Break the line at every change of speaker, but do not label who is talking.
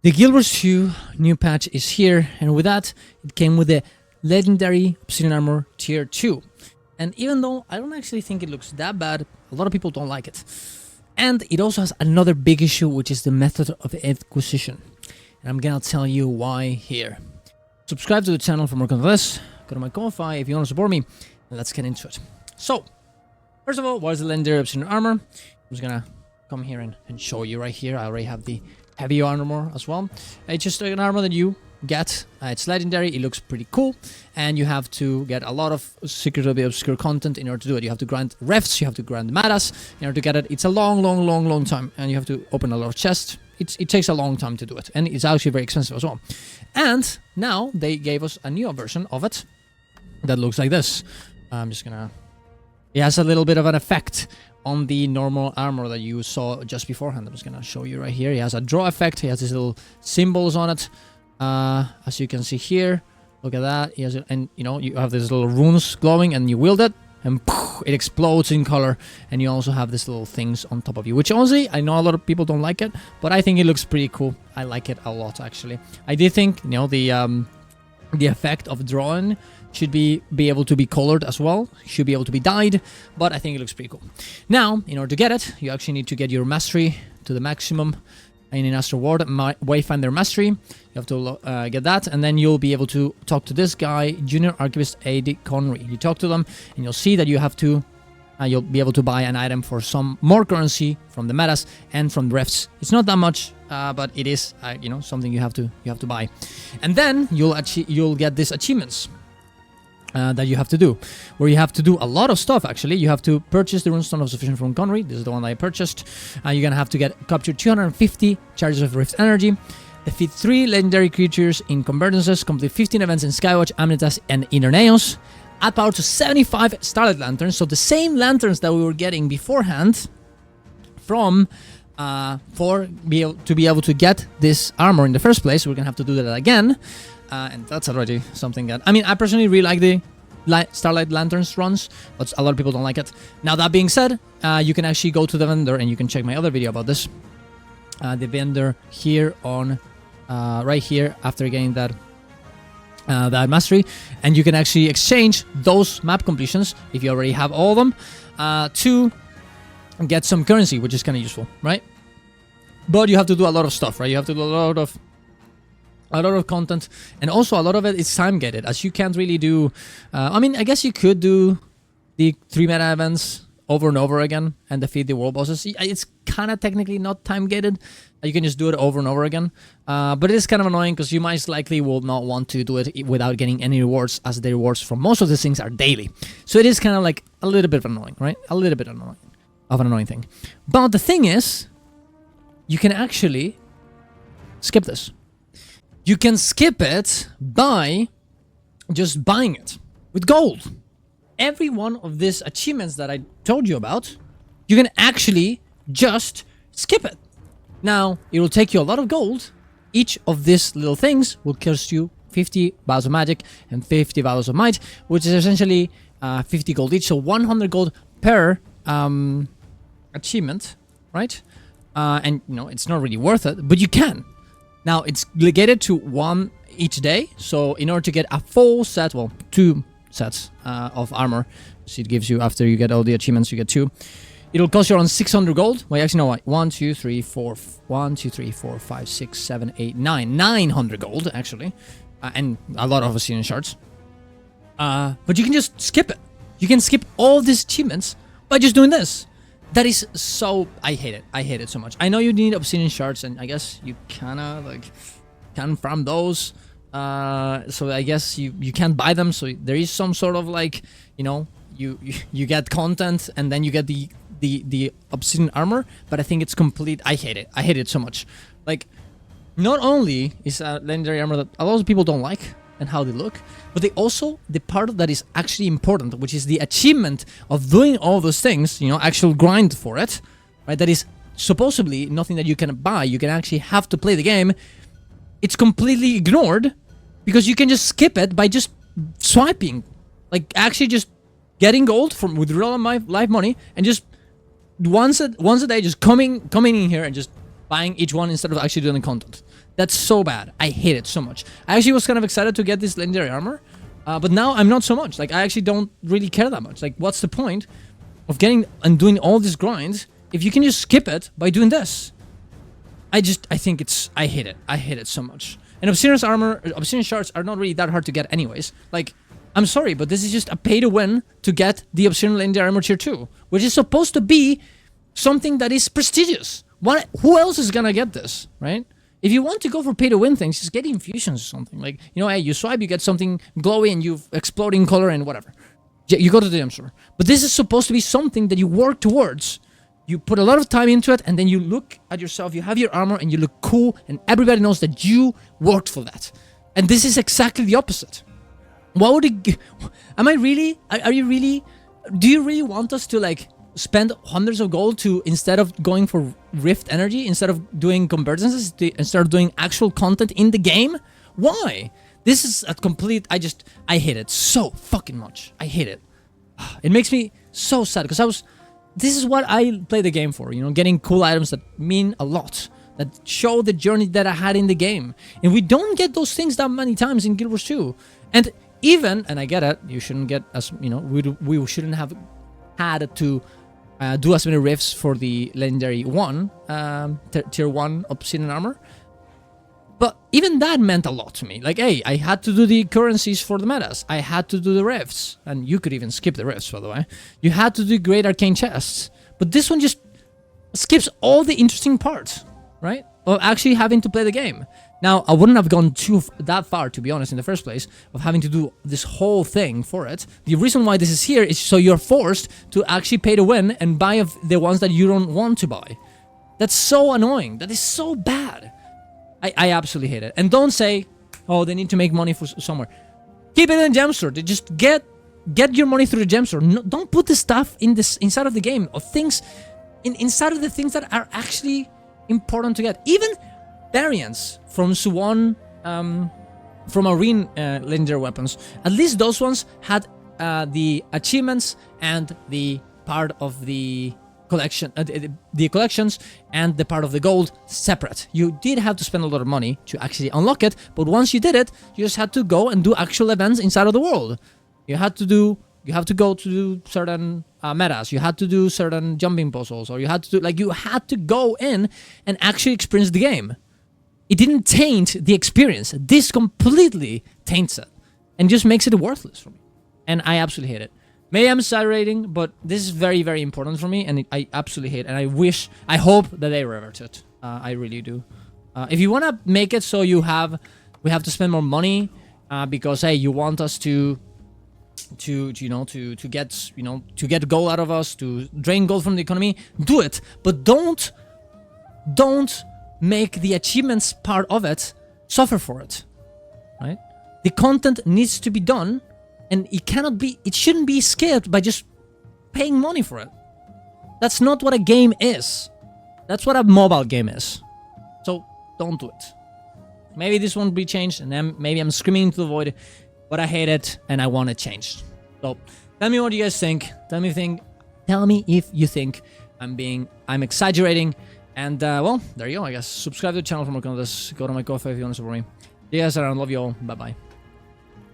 The Guild Wars 2 new patch is here, and with that, it came with the legendary Obsidian Armor Tier 2. And even though I don't actually think it looks that bad, a lot of people don't like it. And it also has another big issue, which is the method of acquisition. And I'm gonna tell you why here. Subscribe to the channel for more content like this. Go to my Ko-Fi if you want to support me, and let's get into it. So, first of all, what is the legendary Obsidian Armor? I'm just gonna come here and show you right here. I already have the heavy armor as well. It's just an armor that you get. It's legendary. It looks pretty cool, and you have to get a lot of secretly obscure content in order to do it. You have to grind refs, you have to grind matas in order to get it. It's a long time, and you have to open a lot of chests. It takes a long time to do it, and it's actually very expensive as well. And now they gave us a new version of it that looks like this. I'm just gonna... It has a little bit of an effect on the normal armor that you saw just beforehand. I'm just gonna show you right here. It has a draw effect. It has these little symbols on it. As you can see here, look at that. It has, and you know, you have these little runes glowing, and you wield it, and poof, it explodes in color. And you also have these little things on top of you, which honestly, I know a lot of people don't like it, but I think it looks pretty cool. I like it a lot, actually. I did think, you know, the effect of drawing should be able to be colored as well, should be able to be dyed, but I think it looks pretty cool. Now, in order to get it, you actually need to get your mastery to the maximum in an Astral Ward, Wayfinder Mastery. You have to get that, and then you'll be able to talk to this guy, Junior Archivist A.D. Connery. You talk to them, and you'll see that you have to, you'll be able to buy an item for some more currency from the metas and from the refs. It's not that much, but it is, you know, something you have to buy. And then you'll get these achievements that you have to do, where you have to do a lot of stuff. Actually, you have to purchase the Runestone of Sufficient from Connery. This is the one that I purchased. You're gonna have to capture 250 charges of Rift Energy, defeat 3 legendary creatures in convergences, complete 15 events in Skywatch, Amnitas, and Inner Naos, add power to 75 Starlight Lanterns, so the same lanterns that we were getting beforehand from to be able to get this armor in the first place. We're gonna have to do that again. And that's already something that... I mean, I personally really like the Starlight Lanterns runs, but a lot of people don't like it. Now, that being said, you can actually go to the vendor, and you can check my other video about this. The vendor here on... right here, after getting that mastery. And you can actually exchange those map completions, if you already have all of them, to get some currency, which is kind of useful, right? But you have to do a lot of stuff, right? You have to do a lot of content, and also a lot of it is time gated, as you can't really do... I mean, I guess you could do the 3 meta events over and over again and defeat the world bosses. It's kind of technically not time gated. You can just do it over and over again, but it is kind of annoying because you most likely will not want to do it without getting any rewards, as the rewards from most of these things are daily. So it is kind of like a little bit of annoying, right? A little bit of an annoying thing. But the thing is, you can actually skip this. You can skip it by just buying it with gold. Every one of these achievements that I told you about, you can actually just skip it. Now, it will take you a lot of gold. Each of these little things will cost you 50 vials of magic and 50 vials of might, which is essentially 50 gold each, so 100 gold per achievement, right? And, you know, it's not really worth it, but you can. Now, it's gated to 1 each day, so in order to get a full set, well, 2 sets of armor, so it gives you, after you get all the achievements, you get 2. It'll cost you around 600 gold. Well, actually, no, 1, 2, 3, 4, 1, 2, 3, 4, 5, 6, 7, 8, 9. 900 gold, actually. And a lot of Obsidian shards. But you can just skip it. You can skip all these achievements by just doing this. That is so... I hate it. I hate it so much. I know you need Obsidian shards, and I guess you kinda, like, can farm those. So I guess you can't buy them, so there is some sort of, like, you know, you get content, and then you get the Obsidian armor, but I think it's complete... I hate it. I hate it so much. Like, not only is a legendary armor that a lot of people don't like, and how they look, but they also, the part that is actually important, which is the achievement of doing all those things, you know, actual grind for it, right? That is supposedly nothing that you can buy. You can actually have to play the game. It's completely ignored because you can just skip it by just swiping, like actually just getting gold from with real life money, and just once a day, just coming in here and just buying each one instead of actually doing the content. That's so bad. I hate it so much. I actually was kind of excited to get this legendary armor, but now I'm not so much. Like, I actually don't really care that much. Like, what's the point of getting and doing all this grind if you can just skip it by doing this? I think I hate it. I hate it so much. And Obsidian shards are not really that hard to get anyways. Like, I'm sorry, but this is just a pay to win to get the Obsidian legendary armor tier 2, which is supposed to be something that is prestigious. Who else is gonna get this, right? If you want to go for pay to win things, just get infusions or something. Like, you know, hey, you swipe, you get something glowy and you explode in color and whatever. You go to the gem store. But this is supposed to be something that you work towards. You put a lot of time into it, and then you look at yourself, you have your armor, and you look cool, and everybody knows that you worked for that. And this is exactly the opposite. What would it... Am I really... Are you really... Do you really want us to, like, spend hundreds of gold to, instead of going for rift energy, instead of doing convergences, instead of doing actual content in the game? Why? This is a complete... I hate it so fucking much. I hate it. It makes me so sad, because this is what I play the game for, you know, getting cool items that mean a lot, that show the journey that I had in the game. And we don't get those things that many times in Guild Wars 2. And even, and I get it, you shouldn't get as, you know, we shouldn't have had to do as many rifts for the legendary 1, tier 1 Obsidian armor. But even that meant a lot to me. Like, hey, I had to do the currencies for the metas. I had to do the rifts. And you could even skip the rifts, by the way. You had to do great arcane chests. But this one just skips all the interesting parts, right? Of actually having to play the game. Now, I wouldn't have gone that far, to be honest, in the first place, of having to do this whole thing for it. The reason why this is here is so you're forced to actually pay to win and buy the ones that you don't want to buy. That's so annoying. That is so bad. I absolutely hate it. And don't say, oh, they need to make money for somewhere. Keep it in gem store. Just get your money through the gem store. No, don't put the stuff inside of the game, or things inside of the things that are actually important to get. Even variants from Suwon, from Arene legendary weapons. At least those ones had the achievements and the part of the collection, the collections and the part of the gold separate. You did have to spend a lot of money to actually unlock it, but once you did it, you just had to go and do actual events inside of the world. You have to go to do certain metas, you had to do certain jumping puzzles, or you had to go in and actually experience the game. It didn't taint the experience. This completely taints it and just makes it worthless for me. And I absolutely hate it. Maybe I'm exaggerating, but this is very, very important for me, and I absolutely hate it. And I hope that they revert it. I really do. If you want to make it so we have to spend more money, because hey, you want us to get gold out of us, to drain gold from the economy, do it. But don't make the achievements part of it suffer for it, right? The content needs to be done. And it shouldn't be skipped by just paying money for it. That's not what a game is. That's what a mobile game is. So, don't do it. Maybe this won't be changed, and then maybe I'm screaming into the void, but I hate it, and I want it changed. So, tell me what you guys think. Tell me if you think I'm exaggerating. And, well, there you go, I guess. Subscribe to the channel for more content. Go to my coffee if you want to support me. See you guys around. Love you all. Bye-bye.